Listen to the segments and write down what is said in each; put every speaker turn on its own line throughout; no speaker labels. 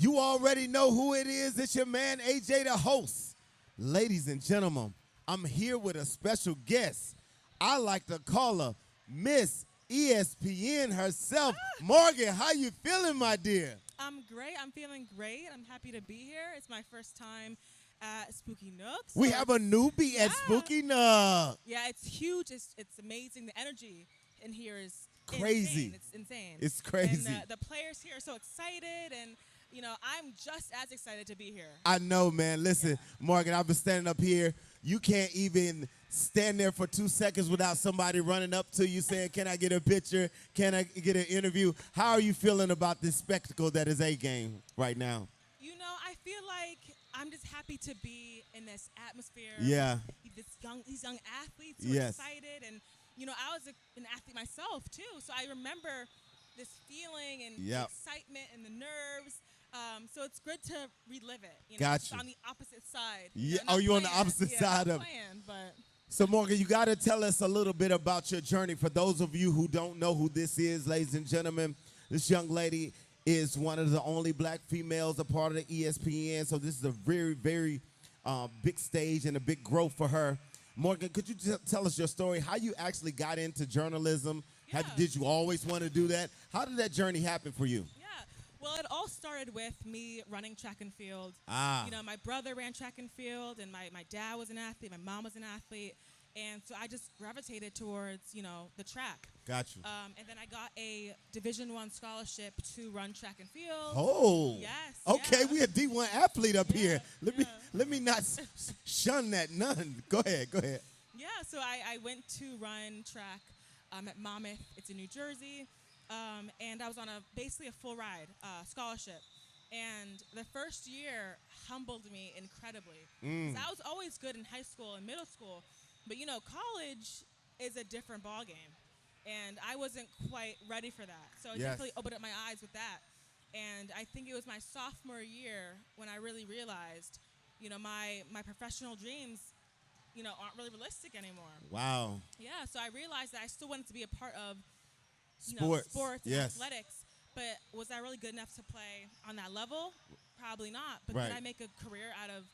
You already know who it is. It's your man, AJ, the host. Ladies and gentlemen, I'm here with a special guest. I like to call her Miss ESPN herself. Morgan, how you feeling, my dear?
I'm great. I'm feeling great. I'm happy to be here. It's my first time at Spooky Nook. So
We have a newbie at Spooky Nook.
Yeah, it's huge. It's amazing. The energy in here is
Crazy.
insane. It's insane.
It's crazy.
And the players here are so excited, and I'm just as excited to be here.
I know, man. Listen, Morgan, I've been standing up here. You can't even stand there for 2 seconds without somebody running up to you saying, can I get a picture? Can I get an interview? How are you feeling about this spectacle that is AGAME right now?
I feel like I'm just happy to be in this atmosphere.
Yeah.
These young athletes who are excited. And, I was an athlete myself, too. So I remember this feeling and the excitement and the nerves. So it's good to relive it.
Got you.
On the opposite side.
Yeah. Oh, you're on the opposite side of it. So, Morgan, you got to tell us a little bit about your journey. For those of you who don't know who this is, ladies and gentlemen, this young lady is one of the only black females a part of the ESPN. So this is a very, very big stage and a big growth for her. Morgan, could you tell us your story, how you actually got into journalism?
Yeah.
Did you always want to do that? How did that journey happen for you?
Yeah. Well, it all started with me running track and field. My brother ran track and field, and my dad was an athlete, my mom was an athlete. And so I just gravitated towards, the track.
Got you.
And then I got a Division I scholarship to run track and field.
Oh.
Yes.
Okay, we a D1 athlete up here.
Yeah.
Let me not shun that none. Go ahead.
Yeah, so I went to run track at Monmouth. It's in New Jersey. And I was on basically a full ride scholarship. And the first year humbled me incredibly. 'Cause I was always good in high school and middle school. But, college is a different ballgame. And I wasn't quite ready for that. So it definitely opened up my eyes with that. And I think it was my sophomore year when I really realized, my professional dreams, aren't really realistic anymore.
Wow.
Yeah, so I realized that I still wanted to be a part of,
sports
and athletics. But was I really good enough to play on that level? Probably not. But did I make a career out of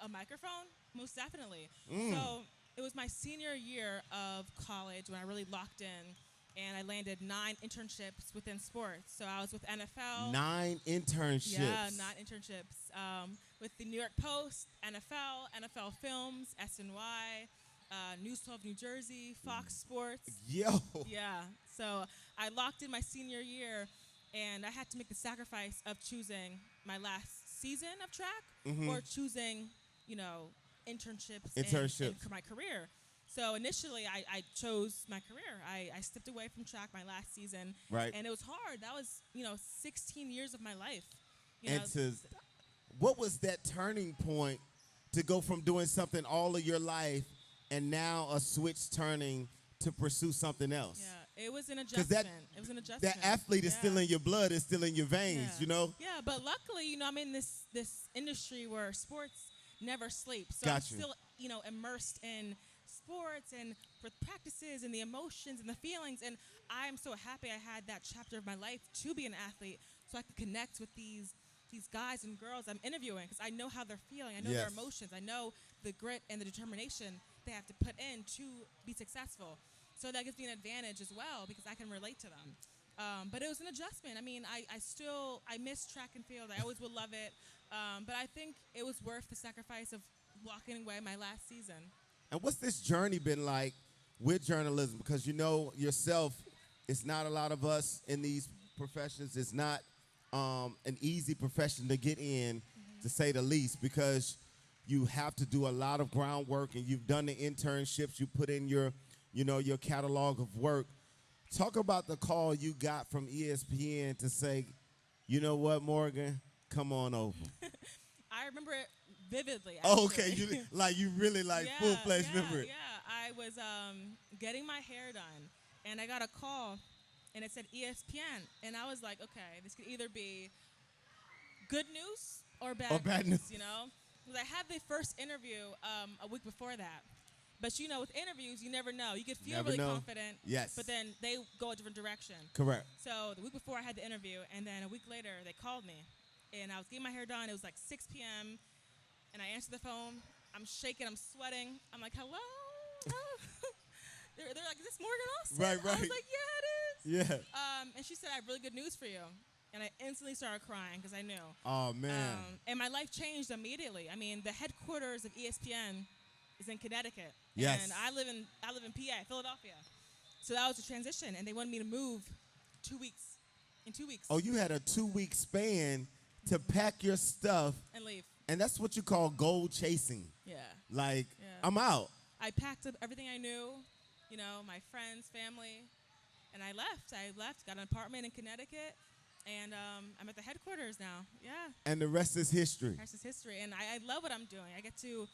a microphone? Most definitely. So it was my senior year of college when I really locked in, and I landed 9 internships within sports. So I was with NFL.
9 internships.
Yeah, 9 internships. With the New York Post, NFL Films, SNY, News 12 New Jersey, Fox Sports.
Yo.
Yeah. So I locked in my senior year, and I had to make the sacrifice of choosing my last season of track or choosing, internships in my career. So initially, I chose my career. I stepped away from track my last season.
Right.
And it was hard. That was, 16 years of my life.
What was that turning point to go from doing something all of your life and now a switch turning to pursue something else?
Yeah, it was an adjustment.
That athlete is still in your blood, is still in your veins,
Yeah, but luckily, I'm in this industry where sports never sleep. So I'm still, immersed in sports and with practices and the emotions and the feelings. And I'm so happy I had that chapter of my life to be an athlete so I can connect with these guys and girls I'm interviewing because I know how they're feeling. I know their emotions. I know the grit and the determination they have to put in to be successful. So that gives me an advantage as well because I can relate to them. But it was an adjustment. I mean, I miss track and field. I always will love it. But I think it was worth the sacrifice of walking away my last season.
And what's this journey been like with journalism? Because yourself, it's not a lot of us in these professions. It's not an easy profession to get in, to say the least, because you have to do a lot of groundwork, and you've done the internships. You put in your catalog of work. Talk about the call you got from ESPN to say, you know what, Morgan, come on over.
I remember it vividly.
Oh, okay. You really full-fledged remember it.
Yeah, I was getting my hair done, and I got a call, and it said ESPN, and I was like, okay, this could either be good news or bad news, Because I had the first interview a week before that. But, with interviews, you never know. You could feel really confident.
Yes.
But then they go a different direction.
Correct.
So the week before I had the interview, and then a week later they called me. and I was getting my hair done. It was like 6 p.m., and I answered the phone. I'm shaking. I'm sweating. I'm like, hello? they're like, is this Morgan Austin?
Right.
I was like, yeah, it is.
Yeah.
And she said, I have really good news for you. And I instantly started crying because I knew.
Oh, man.
And my life changed immediately. I mean, the headquarters of ESPN is in Connecticut.
Yes.
And I live in PA, Philadelphia. So that was a transition, and they wanted me to move 2 weeks. In 2 weeks.
Oh, you had a 2-week span to pack your stuff.
And leave.
And that's what you call goal chasing.
Yeah.
Like,
Yeah.
I'm out.
I packed up everything I knew, you know, my friends, family, and I left. Got an apartment in Connecticut, and I'm at the headquarters now. Yeah.
And the rest is history.
The rest is history. And I love what I'm doing. I get to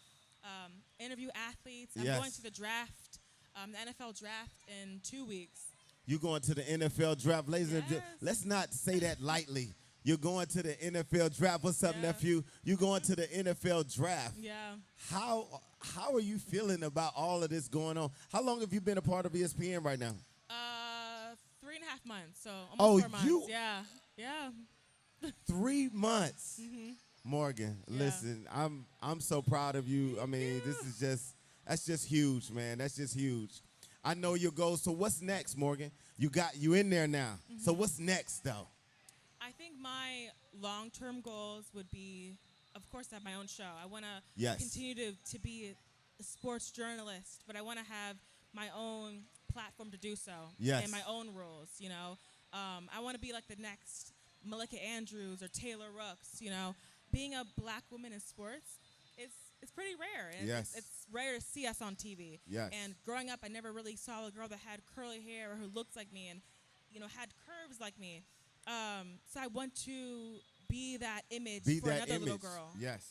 interview athletes. I'm
Yes.
going to the draft, the NFL draft in 2 weeks.
You going to the NFL draft, ladies and gentlemen. Let's not say that lightly. You're going to the NFL draft. What's up, nephew? You're going to the NFL draft.
Yeah.
How are you feeling about all of this going on? How long have you been a part of ESPN right now?
3.5 months, so almost 4 months. Yeah.
3 months.
Mm-hmm.
Morgan,
Yeah.
listen, I'm so proud of you. I mean, that's just huge, man. That's just huge. I know your goals. So what's next, Morgan? You in there now.
Mm-hmm.
So what's next, though?
I think my long-term goals would be, of course, to have my own show. I want to
Yes.
continue to be a sports journalist, but I want to have my own platform to do so.
Yes.
And my own rules, you know. I want to be like the next Malika Andrews or Taylor Rooks, you know. Being a black woman in sports, it's pretty rare. And
Yes.
it's rare to see us on TV.
Yes.
And growing up, I never really saw a girl that had curly hair or who looked like me and, you know, had curves like me. So I want to be that image for another little girl.
Yes.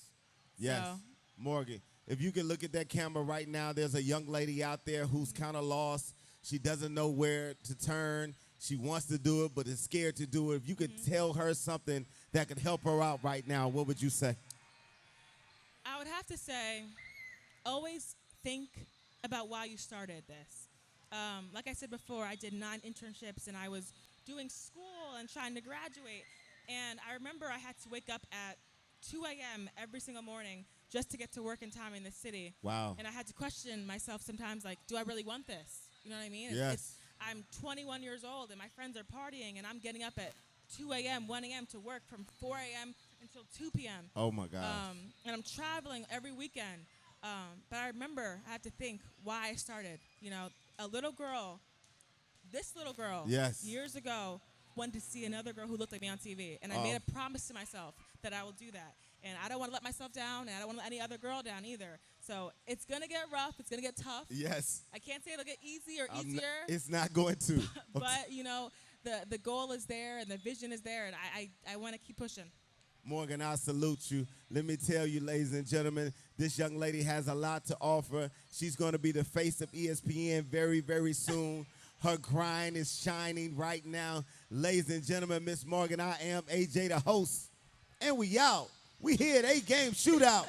Yes.
So.
Morgan, if you can look at that camera right now, there's a young lady out there who's kind of lost. She doesn't know where to turn. She wants to do it, but is scared to do it. If you could tell her something that could help her out right now, what would you say?
I would have to say, always think about why you started this. Like I said before, I did 9 internships, and I was doing school and trying to graduate. And I remember I had to wake up at 2 a.m. every single morning just to get to work in time in the city.
Wow.
And I had to question myself sometimes, like, do I really want this? You know what I mean?
Yes.
I'm 21 years old, and my friends are partying, and I'm getting up at 2 a.m., 1 a.m. to work from 4 a.m. until 2 p.m.
Oh, my God.
And I'm traveling every weekend. But I remember I had to think why I started. You know, this little girl,
Yes.
years ago, wanted to see another girl who looked like me on TV. And I made a promise to myself that I will do that. And I don't want to let myself down, and I don't want to let any other girl down either. So it's going to get rough. It's going to get tough.
Yes.
I can't say it'll get easy or easier.
It's not going to.
But, you know, the goal is there, and the vision is there, and I want to keep pushing.
Morgan, I salute you. Let me tell you, ladies and gentlemen, this young lady has a lot to offer. She's going to be the face of ESPN very, very soon. Her grind is shining right now. Ladies and gentlemen, Miss Morgan, I am AJ, the host, and we out. We here at AGAME Shootout.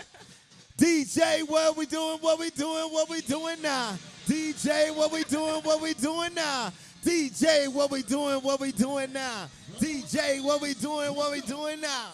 DJ, what we doing, what we doing, what we doing now? DJ, what we doing, what we doing now? DJ, what we doing, what we doing now? DJ, what we doing, what we doing now?